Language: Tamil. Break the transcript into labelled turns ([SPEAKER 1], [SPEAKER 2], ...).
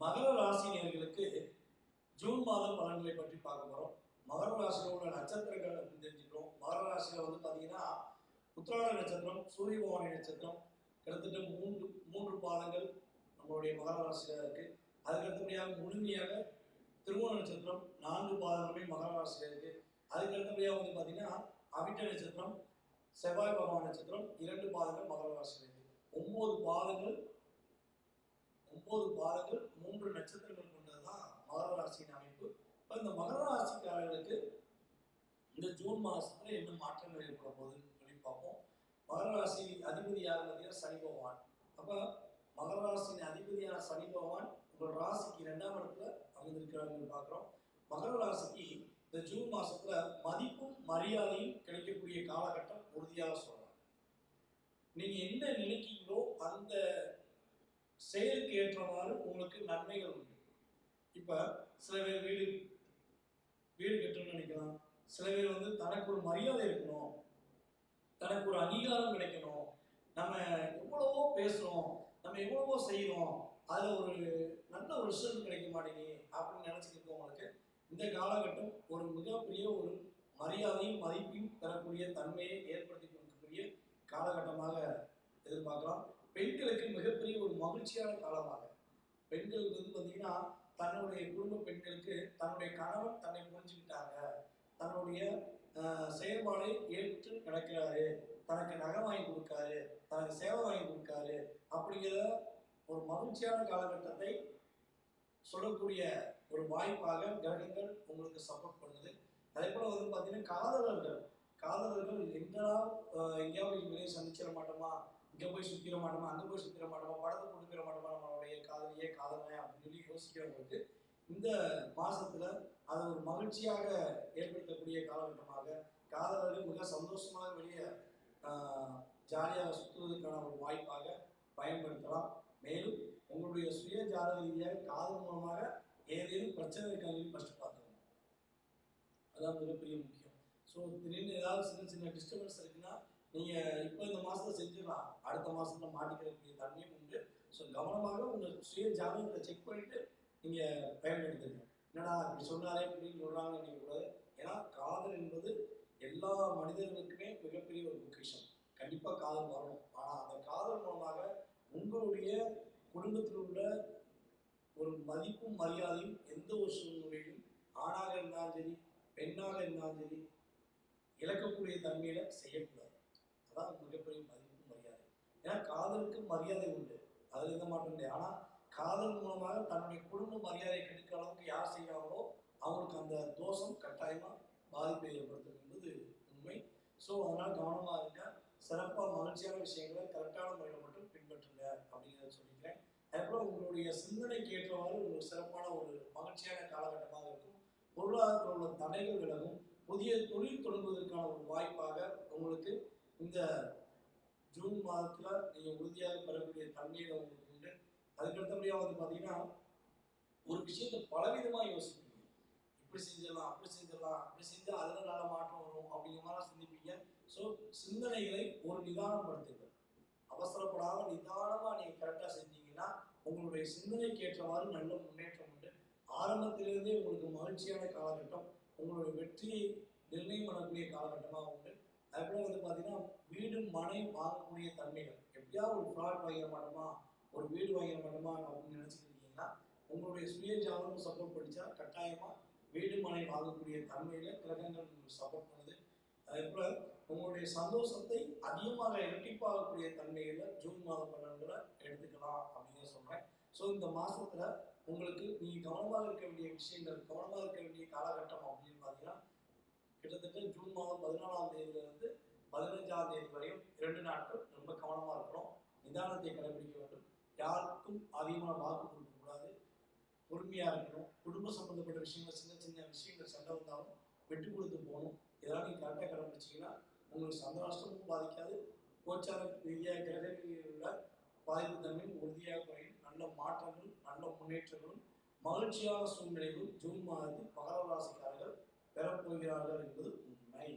[SPEAKER 1] மகர ராசினியர்களுக்கு ஜூன் மாத பலன்களை பற்றி பார்க்க போகிறோம். மகர ராசியில் உள்ள நட்சத்திரங்கள் அப்படின்னு தெரிஞ்சுக்கிறோம். மகர ராசியில் பார்த்தீங்கன்னா உத்திராட நட்சத்திரம், சூரிய பகவானி நட்சத்திரம் கிட்டத்தட்ட மூன்று பாதங்கள் நம்மளுடைய மகர ராசியில் இருக்கு. அதுக்கு அடுத்தபடியாக முழுமையாக திருவோண நட்சத்திரம் 4 பாதங்களுமே மகர ராசியில் இருக்கு. அதுக்கு அடுத்தபடியாக பார்த்தீங்கன்னா அவிட்ட நட்சத்திரம், செவ்வாய் பகவான் நட்சத்திரம் 2 பாதங்கள் மகர ராசியில் இருக்கு. 9 பாதங்கள் 3 நட்சத்திரங்கள் கொண்டதுதான் மகர ராசியின் அமைப்பு. இப்போ இந்த மகர ராசிக்காரர்களுக்கு இந்த ஜூன் மாதத்துல என்ன மாற்றங்கள் ஏற்பட போகுதுன்னு சொல்லி பார்ப்போம். மகர ராசி அதிபதி யார் பார்த்தீங்கன்னா சனி பகவான். அப்போ மகர ராசியின் அதிபதியான சனி பகவான் உங்கள் ராசிக்கு 2ஆம் இடத்துல அமர்ந்திருக்கிறாங்க பார்க்குறோம். மகர ராசிக்கு இந்த ஜூன் மாதத்துல மதிப்பும் மரியாதையும் கிடைக்கக்கூடிய காலகட்டம் உறுதியாக சொல்றாங்க. நீங்க என்ன நினைக்கிறீங்களோ அந்த செயலுக்கு ஏற்றவாறு உங்களுக்கு நன்மைகள் உண்டு. இப்ப சில பேர் வீடு கட்டணும்னு நினைக்கலாம். சில பேர் தனக்கு ஒரு மரியாதை இருக்கணும், தனக்கு ஒரு அங்கீகாரம் கிடைக்கணும், நம்ம எவ்வளவோ பேசுறோம், நம்ம எவ்வளவோ செய்யறோம், அதுல ஒரு நல்ல ஒரு ரிசல்ட் கிடைக்க மாட்டேங்குது அப்படின்னு நினைச்சுக்கிட்டவங்களுக்கு இந்த காலகட்டம் ஒரு மிகப்பெரிய ஒரு மரியாதையும் மதிப்பையும் பெறக்கூடிய தன்மையை ஏற்படுத்தி கொடுக்கக்கூடிய காலகட்டமாக எதிர்பார்க்கலாம். பெண்களுக்கு மிகப்பெரிய ஒரு மகிழ்ச்சியான காலமாக, பெண்களுக்கு பார்த்தீங்கன்னா தன்னுடைய குடும்ப பெண்களுக்கு தன்னுடைய கணவன் தன்னை புரிஞ்சுக்கிட்டாங்க, தன்னுடைய செயல்பாடை ஏற்று நடக்கிறாரு, தனக்கு நகை வாங்கி கொடுக்காரு, தனக்கு சேவை வாங்கி கொடுக்காரு அப்படிங்கிற ஒரு மகிழ்ச்சியான காலகட்டத்தை சொல்லக்கூடிய ஒரு வாய்ப்பாக கிரகங்கள் உங்களுக்கு சப்போர்ட் பண்ணுது. அதே போல பார்த்தீங்கன்னா காதலர்கள் எங்கெல்லாம் எங்கேயாவது வெளியே சந்திச்சிட மாட்டோமா, இங்கே போய் சுற்றிட மாட்டோமா, அங்கே போய் சுற்றிட மாட்டோமா, படத்தை கொடுத்துட மாட்டோமா நம்மளுடைய காதலியே காதலனே அப்படின்னு சொல்லி யோசிக்கிறவங்களுக்கு இந்த மாதத்தில் அது ஒரு மகிழ்ச்சியாக ஏற்படுத்தக்கூடிய காலகட்டமாக, காதலர்கள் மிக சந்தோஷமாக வெளியே ஜாலியாக சுற்றுவதற்கான ஒரு வாய்ப்பாக பயன்படுத்தலாம். மேலும் உங்களுடைய சுய ஜாதக ரீதியாக காதல் மூலமாக ஏதேனும் பிரச்சனை இருக்காங்க ஃபஸ்ட்டு பார்த்துக்கணும். அதான் மிகப்பெரிய முக்கியம். ஸோ திடீர்னு ஏதாவது சின்ன டிஸ்டர்பன்ஸ் இருக்குன்னா நீங்கள் இப்போ இந்த மாதத்தில் செஞ்சிடலாம், அடுத்த மாதத்தில் மாட்டிக்கிறக்கூடிய தன்மையும் உண்டு. ஸோ கவனமாக உங்கள் சுய ஜாதகத்தை செக் பண்ணிவிட்டு நீங்கள் பயன்படுத்துங்க. என்னடா இப்படி சொன்னாரே அப்படின்னு சொல்கிறாங்க நினைக்கக்கூடாது. ஏன்னா காதல் என்பது எல்லா மனிதர்களுக்குமே மிகப்பெரிய ஒரு பொக்கிஷம். கண்டிப்பாக காதல் வரணும். ஆனால் அந்த காதல் மூலமாக உங்களுடைய குடும்பத்தில் உள்ள ஒரு மதிப்பும் மரியாதையும் எந்த ஒரு சூழ்நிலையிலும் ஆணாக இருந்தாலும் சரி பெண்ணாக இருந்தாலும் சரி இழக்கக்கூடிய தன்மையில செய்யக்கூடாது. அதான் மிகப்பெரிய மதிப்பும் மரியாதை. ஏன்னா காதலுக்கு மரியாதை உண்டு, அதில் இருக்க மாட்டேன். ஆனால் காதல் மூலமாக தன்னுடைய குடும்ப மரியாதையை கெடுக்கிற அளவுக்கு யார் செய்கிறாங்களோ அவங்களுக்கு அந்த தோஷம் கட்டாயமாக பாதிப்பை ஏற்படுத்தும் என்பது உண்மை. ஸோ அதனால் கவனமாக இருக்க, சிறப்பாக மகிழ்ச்சியான விஷயங்களை கரெக்டான முறையில் மட்டும் பின்பற்றுங்க அப்படிங்கிறத சொல்லிக்கிறேன். அதுபோல் உங்களுடைய சிந்தனைக்கு ஏற்றவாறு உங்களுக்கு சிறப்பான ஒரு மகிழ்ச்சியான காலகட்டமாக இருக்கும். பொருளாதாரத்தில் உள்ள தடைகள் விலகும். புதிய தொழில் தொடங்குவதற்கான ஒரு வாய்ப்பாக உங்களுக்கு இந்த ஜூன் மாதத்தில் நீங்கள் உறுதியாக பெறக்கூடிய தன்மையில் உங்களுக்கு உண்டு. அதுக்கடுத்தபடியாக பார்த்தீங்கன்னா ஒரு விஷயத்தை பலவிதமாக யோசிப்பீங்க. இப்படி செஞ்சிடலாம், அப்படி செஞ்சிடலாம், அப்படி செஞ்சால் அதில் நல்ல மாற்றம் வரும் அப்படிங்கிற மாதிரி சிந்திப்பீங்க. ஸோ சிந்தனைகளை ஒரு நிதானப்படுத்துங்கள். அவசரப்படாமல் நிதானமாக நீங்கள் கரெக்டாக செஞ்சீங்கன்னா உங்களுடைய சிந்தனைக்கு ஏற்றவாறு நல்ல முன்னேற்றம் உண்டு. ஆரம்பத்திலிருந்தே உங்களுக்கு மகிழ்ச்சியான காலகட்டம், உங்களுடைய வெற்றியை நிர்ணயம் பண்ணக்கூடிய காலகட்டமாக உண்டு. அதுபோல் பார்த்தீங்கன்னா வீடு மனை வாங்கக்கூடிய தன்மைகள், எப்படியாவது ஒரு ஃப்ளாட் வாங்கிட மாட்டோமா, ஒரு வீடு வாங்கிட மாட்டோமா அப்படின்னு நினச்சிக்கிட்டீங்கன்னா உங்களுடைய சுய ஜாதகம் சப்போர்ட் படித்தா கட்டாயமாக வீடு மனை வாங்கக்கூடிய தன்மையில் கிரகங்கள் உங்களுக்கு சப்போர்ட் பண்ணுது. அதே போல் உங்களுடைய சந்தோஷத்தை அதிகமாக இரட்டிப்பாகக்கூடிய தன்மையில் ஜூன் மாத பலன்களை எடுத்துக்கலாம் அப்படின்னு சொல்கிறேன். ஸோ இந்த மாதத்தில் உங்களுக்கு நீங்கள் கவனமாக இருக்க வேண்டிய விஷயங்கள், கவனமாக இருக்க வேண்டிய காலகட்டம் அப்படின்னு பார்த்தீங்கன்னா கிட்டத்தட்ட ஜூன் மாதம் 14ஆம் தேதியிலிருந்து 15ஆம் தேதி வரையும் 2 நாட்கள் ரொம்ப கவனமாக இருக்கணும். நிதானத்தை கடைபிடிக்க வேண்டும். யாருக்கும் அதிகமான வாக்கு கொடுக்கக்கூடாது. பொறுமையாக இருக்கணும். குடும்ப சம்பந்தப்பட்ட விஷயங்கள், சின்ன விஷயங்கள் சண்டை வந்தாலும் விட்டு கொடுத்து போகணும். இதெல்லாம் நீங்கள் கரெக்டாக கடைபிடிச்சிங்கன்னா உங்களுக்கு சந்திராஷ்டமும் பாதிக்காது. கோச்சார ரீதியாக கிரக ரீதியில் உள்ள பாதிப்பு தன்மை உறுதியாக குறையும். நல்ல மாற்றங்களும் நல்ல முன்னேற்றங்களும் மகிழ்ச்சியான சூழ்நிலைகளும் ஜூன் மாதத்தில் மகர ராசிக்காரர்கள் பெறப்போகிறார்கள் என்பது உண்மை.